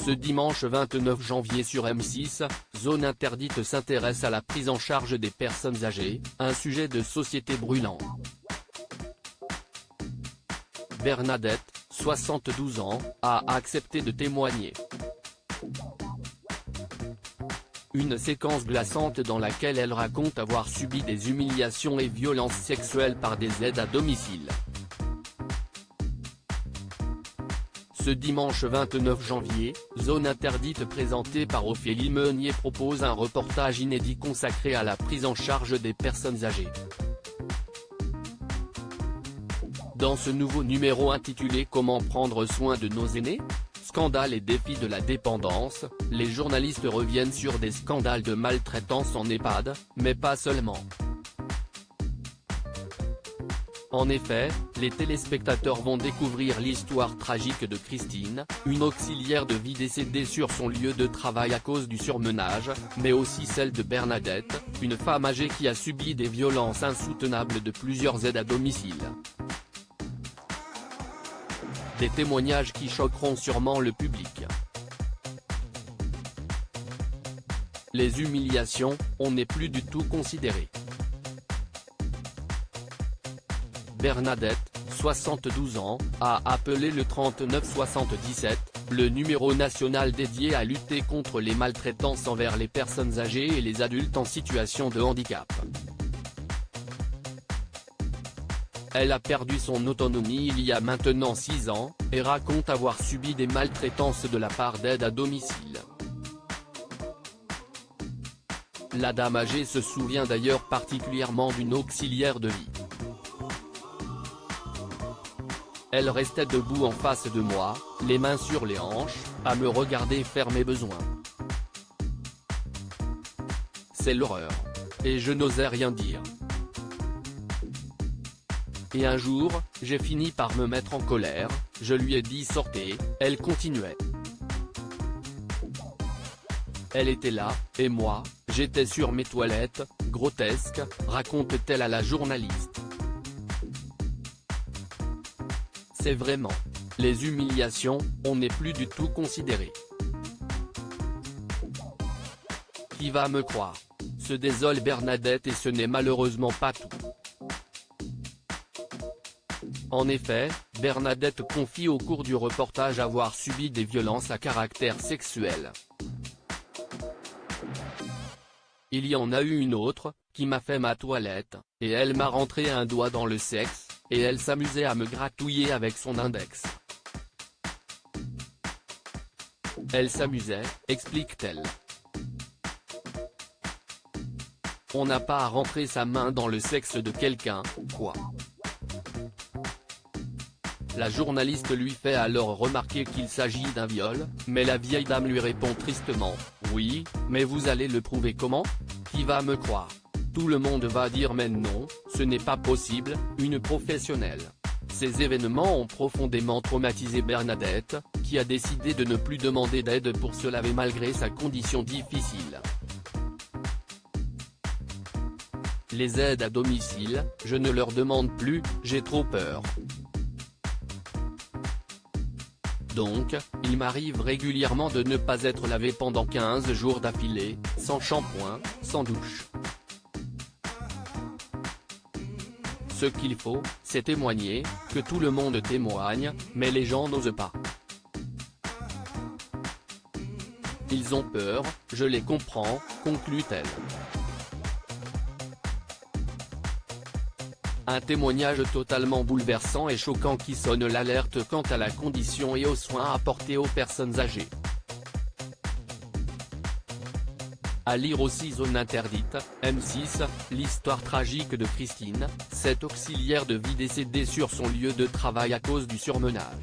Ce dimanche 29 janvier sur M6, Zone Interdite s'intéresse à la prise en charge des personnes âgées, un sujet de société brûlant. Bernadette, 72 ans, a accepté de témoigner. Une séquence glaçante dans laquelle elle raconte avoir subi des humiliations et violences sexuelles par des aides à domicile. Ce dimanche 29 janvier, Zone Interdite présentée par Ophélie Meunier propose un reportage inédit consacré à la prise en charge des personnes âgées. Dans ce nouveau numéro intitulé « Comment prendre soin de nos aînés ? Scandales et défis de la dépendance », les journalistes reviennent sur des scandales de maltraitance en EHPAD, mais pas seulement. En effet, les téléspectateurs vont découvrir l'histoire tragique de Christine, une auxiliaire de vie décédée sur son lieu de travail à cause du surmenage, mais aussi celle de Bernadette, une femme âgée qui a subi des violences insoutenables de plusieurs aides à domicile. Des témoignages qui choqueront sûrement le public. Les humiliations, on n'est plus du tout considéré. Bernadette, 72 ans, a appelé le 3977, le numéro national dédié à lutter contre les maltraitances envers les personnes âgées et les adultes en situation de handicap. Elle a perdu son autonomie il y a maintenant 6 ans, et raconte avoir subi des maltraitances de la part d'aides à domicile. La dame âgée se souvient d'ailleurs particulièrement d'une auxiliaire de vie. Elle restait debout en face de moi, les mains sur les hanches, à me regarder faire mes besoins. C'est l'horreur. Et je n'osais rien dire. Et un jour, j'ai fini par me mettre en colère, je lui ai dit sortez, elle continuait. Elle était là, et moi, j'étais sur mes toilettes, grotesque, raconte-t-elle à la journaliste. C'est vraiment. Les humiliations, on n'est plus du tout considéré. Qui va me croire ? Se désole Bernadette et ce n'est malheureusement pas tout. En effet, Bernadette confie au cours du reportage avoir subi des violences à caractère sexuel. Il y en a eu une autre, qui m'a fait ma toilette, et elle m'a rentré un doigt dans le sexe, et elle s'amusait à me gratouiller avec son index. Elle s'amusait, explique-t-elle. On n'a pas à rentrer sa main dans le sexe de quelqu'un, quoi. La journaliste lui fait alors remarquer qu'il s'agit d'un viol, mais la vieille dame lui répond tristement, « Oui, mais vous allez le prouver comment ? Qui va me croire ? Tout le monde va dire mais non, ce n'est pas possible, une professionnelle. » Ces événements ont profondément traumatisé Bernadette, qui a décidé de ne plus demander d'aide pour se laver malgré sa condition difficile. Les aides à domicile, je ne leur demande plus, j'ai trop peur. Donc, il m'arrive régulièrement de ne pas être lavé pendant 15 jours d'affilée, sans shampoing, sans douche. Ce qu'il faut, c'est témoigner, que tout le monde témoigne, mais les gens n'osent pas. Ils ont peur, je les comprends, conclut-elle. Un témoignage totalement bouleversant et choquant qui sonne l'alerte quant à la condition et aux soins apportés aux personnes âgées. À lire aussi Zone Interdite, M6, l'histoire tragique de Christine, cette auxiliaire de vie décédée sur son lieu de travail à cause du surmenage.